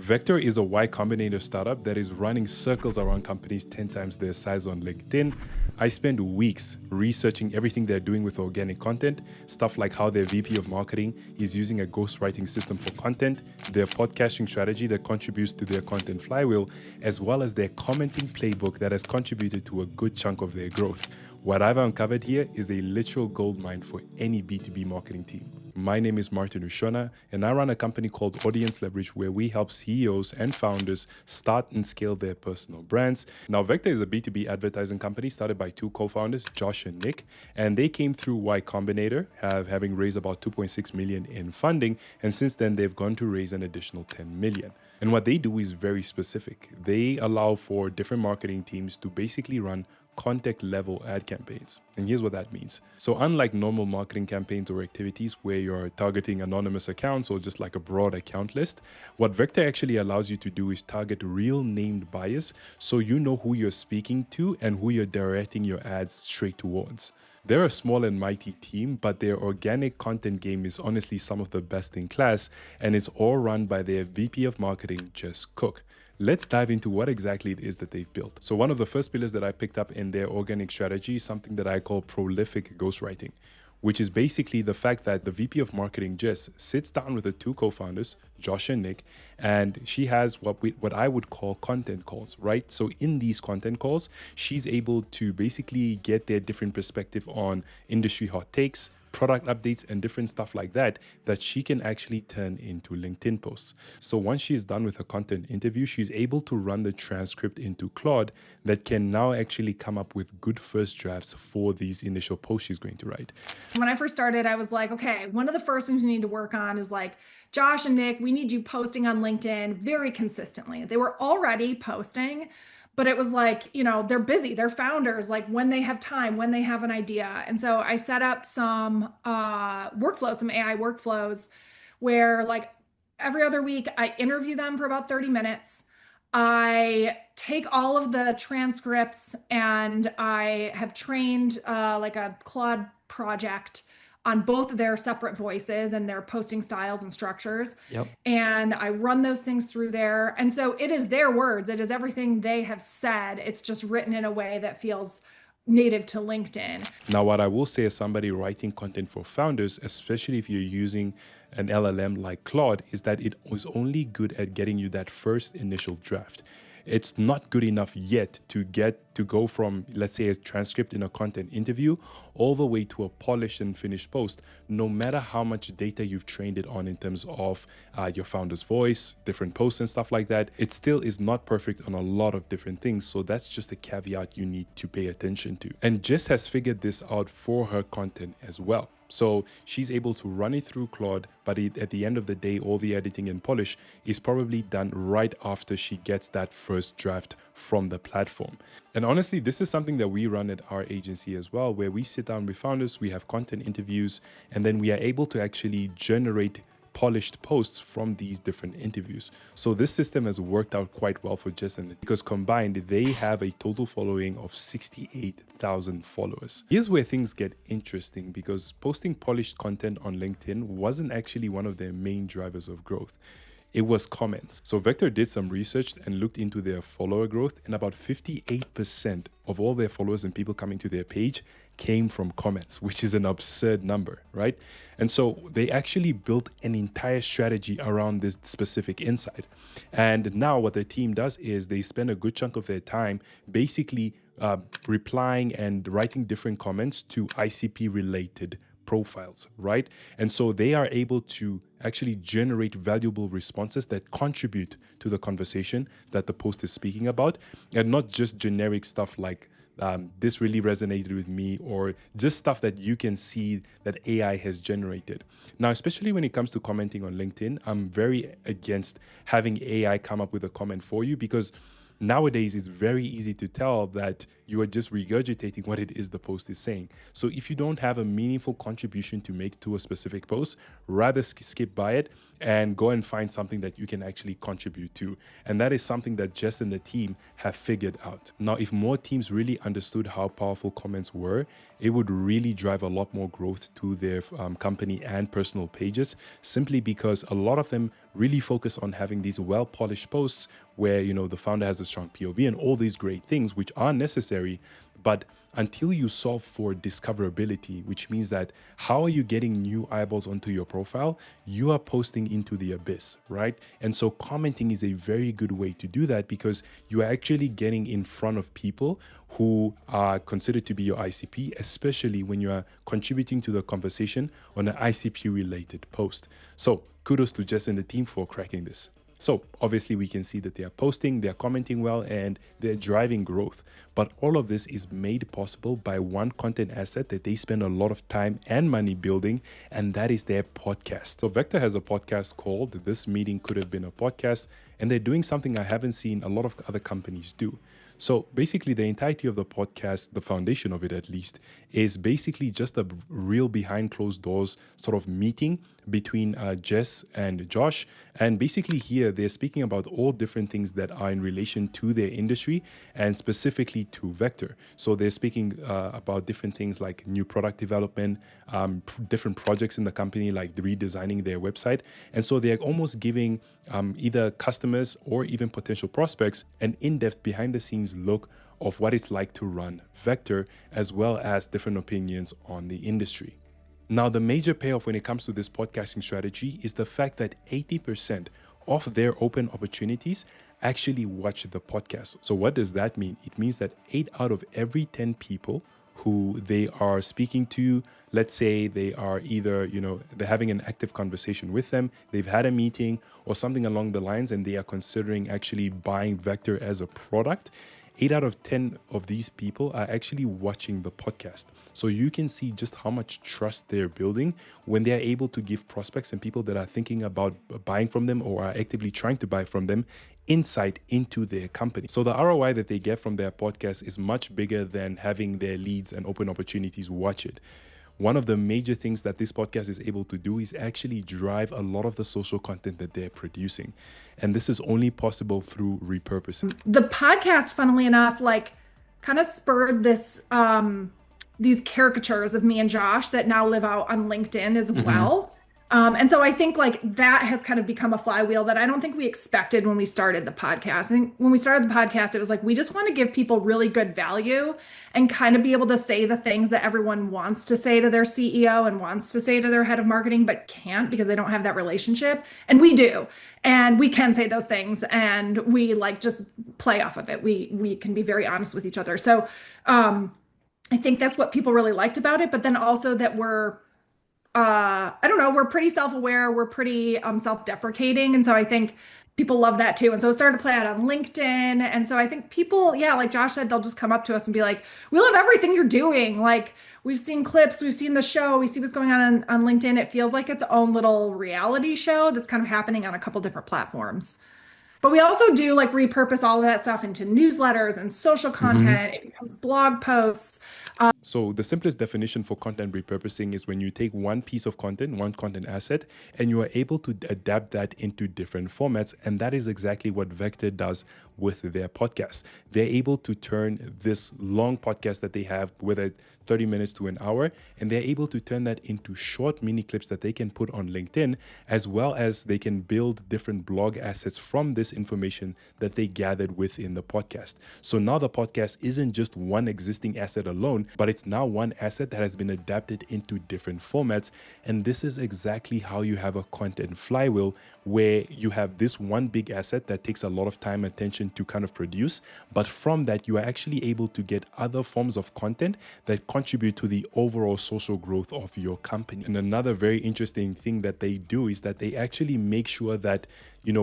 Vector is a Y Combinator startup that is running circles around companies 10 times their size on LinkedIn. I spend weeks researching everything they're doing with organic content, stuff like how their VP of marketing is using a ghostwriting system for content, their podcasting strategy that contributes to their content flywheel, as well as their commenting playbook that has contributed to a good chunk of their growth. What I've uncovered here is a literal goldmine for any B2B marketing team. My name is Martin Ushona, and I run a company called Audience Leverage where we help CEOs and founders start and scale their personal brands. Now, Vector is a B2B advertising company started by two co-founders, Josh and Nick, and they came through Y Combinator, having raised about 2.6 million in funding, and since then they've gone to raise an additional 10 million. And what they do is very specific. They allow for different marketing teams to basically run contact level ad campaigns. And here's what that means. So unlike normal marketing campaigns or activities where you're targeting anonymous accounts or just like a broad account list, what Vector actually allows you to do is target real named buyers so you know who you're speaking to and who you're directing your ads straight towards. They're a small and mighty team, but their organic content game is honestly some of the best in class, and it's all run by their VP of marketing, Jess. Let's dive into what exactly it is that they've built. So one of the first pillars that I picked up in their organic strategy is something that I call prolific ghostwriting, which is basically the fact that the VP of marketing, Jess, sits down with the two co-founders, Josh and Nick, and she has what I would call content calls, right? So in these content calls, she's able to basically get their different perspective on industry hot takes, product updates, and different stuff like that she can actually turn into LinkedIn posts. So once she's done with her content interview, she's able to run the transcript into Claude that can now actually come up with good first drafts for these initial posts she's going to write. When I first started, I was like, okay, one of the first things we need to work on is like, Josh and Nick, we need you posting on LinkedIn very consistently. They were already posting, but it was like, they're busy, they're founders, like when they have time, when they have an idea. And so I set up some workflows, some AI workflows where like every other week I interview them for about 30 minutes. I take all of the transcripts and I have trained like a Claude project on both of their separate voices and their posting styles and structures. Yep. And I run those things through there. And so it is their words. It is everything they have said. It's just written in a way that feels native to LinkedIn. Now, what I will say as somebody writing content for founders, especially if you're using an LLM like Claude, is that it was only good at getting you that first initial draft. It's not good enough yet to go from, let's say, a transcript in a content interview all the way to a polished and finished post, no matter how much data you've trained it on in terms of your founder's voice, different posts and stuff like that. It still is not perfect on a lot of different things. So that's just a caveat you need to pay attention to. And Jess has figured this out for her content as well. So she's able to run it through Claude, but at the end of the day, all the editing and polish is probably done right after she gets that first draft from the platform. And honestly, this is something that we run at our agency as well, where we sit down with founders, we have content interviews, and then we are able to actually generate polished posts from these different interviews. So this system has worked out quite well for Jess, and because combined they have a total following of 68,000 followers. Here's where things get interesting, because posting polished content on LinkedIn wasn't actually one of their main drivers of growth. It was comments. So Vector did some research and looked into their follower growth, and about 58% of all their followers and people coming to their page came from comments, which is an absurd number, right? And so they actually built an entire strategy around this specific insight. And now what the team does is they spend a good chunk of their time basically replying and writing different comments to ICP-related profiles, right? And so they are able to actually generate valuable responses that contribute to the conversation that the post is speaking about, and not just generic stuff like this really resonated with me, or just stuff that you can see that AI has generated. Now, especially when it comes to commenting on LinkedIn, I'm very against having AI come up with a comment for you, because nowadays it's very easy to tell that you are just regurgitating what it is the post is saying. So if you don't have a meaningful contribution to make to a specific post, rather skip by it and go and find something that you can actually contribute to. And that is something that Jess and the team have figured out. Now, if more teams really understood how powerful comments were, it would really drive a lot more growth to their company and personal pages, simply because a lot of them really focus on having these well-polished posts where, the founder has a strong POV and all these great things, which are necessary. But until you solve for discoverability, which means that how are you getting new eyeballs onto your profile? You are posting into the abyss, right? And so commenting is a very good way to do that because you are actually getting in front of people who are considered to be your ICP, especially when you are contributing to the conversation on an ICP-related post. So kudos to Jess and the team for cracking this. So obviously we can see that they are posting, they're commenting well, and they're driving growth. But all of this is made possible by one content asset that they spend a lot of time and money building, and that is their podcast. So Vector has a podcast called This Meeting Could Have Been a Podcast, and they're doing something I haven't seen a lot of other companies do. So basically the entirety of the podcast, the foundation of it at least, is basically just a real behind closed doors sort of meeting between Jess and Josh. And basically here they're speaking about all different things that are in relation to their industry and specifically to Vector. So they're speaking about different things like new product development, different projects in the company, like redesigning their website. And so they're almost giving either customers or even potential prospects an in-depth behind the scenes look of what it's like to run Vector, as well as different opinions on the industry. Now, the major payoff when it comes to this podcasting strategy is the fact that 80% of their open opportunities actually watch the podcast. So what does that mean? It means that 8 out of every 10 people who they are speaking to, let's say they are either, they're having an active conversation with them, they've had a meeting or something along the lines, and they are considering actually buying Vector as a product. 8 out of 10 of these people are actually watching the podcast. So you can see just how much trust they're building when they're able to give prospects and people that are thinking about buying from them or are actively trying to buy from them insight into their company. So the ROI that they get from their podcast is much bigger than having their leads and open opportunities watch it. One of the major things that this podcast is able to do is actually drive a lot of the social content that they're producing. And this is only possible through repurposing. The podcast, funnily enough, kind of spurred this, these caricatures of me and Josh that now live out on LinkedIn as well. And so I think that has kind of become a flywheel that I don't think we expected when we started the podcast. I think when we started the podcast, it was we just want to give people really good value and kind of be able to say the things that everyone wants to say to their CEO and wants to say to their head of marketing, but can't because they don't have that relationship. And we do. And we can say those things and we just play off of it. We can be very honest with each other. So I think that's what people really liked about it. But then also that we're we're pretty self-aware, we're pretty self-deprecating. And so I think people love that too. And so it started to play out on LinkedIn. And so I think people, like Josh said, they'll just come up to us and be like, we love everything you're doing. We've seen clips, we've seen the show, we see what's going on LinkedIn. It feels like its own little reality show that's kind of happening on a couple different platforms. But we also do repurpose all of that stuff into newsletters and social content. It becomes blog posts. So the simplest definition for content repurposing is when you take one piece of content, one content asset, and you are able to adapt that into different formats. And that is exactly what Vector does with their podcast. They're able to turn this long podcast that they have, whether 30 minutes to an hour, and they're able to turn that into short mini clips that they can put on LinkedIn, as well as they can build different blog assets from this information that they gathered within the podcast. So now the podcast isn't just one existing asset alone, but it's now one asset that has been adapted into different formats. And this is exactly how you have a content flywheel, where you have this one big asset that takes a lot of time and attention to kind of produce, but from that you are actually able to get other forms of content that contribute to the overall social growth of your company. And another very interesting thing that they do is that they actually make sure that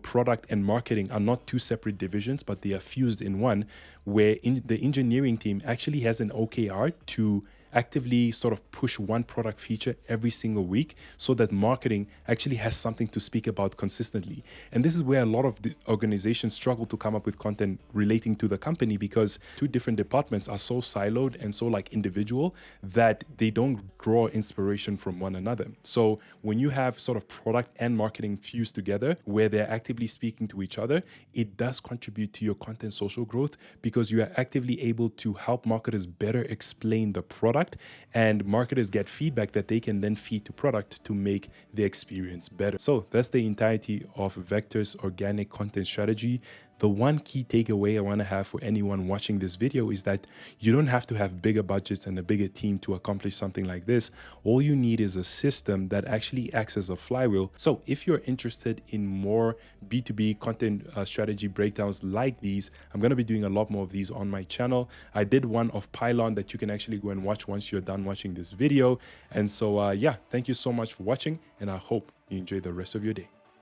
product and marketing are not two separate divisions, but they are fused in one, where the engineering team actually has an OKR to actively sort of push one product feature every single week so that marketing actually has something to speak about consistently. And this is where a lot of the organizations struggle to come up with content relating to the company, because two different departments are so siloed and so individual that they don't draw inspiration from one another. So when you have sort of product and marketing fused together where they're actively speaking to each other, it does contribute to your content social growth, because you are actively able to help marketers better explain the product product, and marketers get feedback that they can then feed to product to make the experience better. So that's the entirety of Vector's organic content strategy. The one key takeaway I want to have for anyone watching this video is that you don't have to have bigger budgets and a bigger team to accomplish something like this. All you need is a system that actually acts as a flywheel. So if you're interested in more B2B content strategy breakdowns like these, I'm going to be doing a lot more of these on my channel. I did one of Pylon that you can actually go and watch once you're done watching this video. And so yeah, thank you so much for watching, and I hope you enjoy the rest of your day.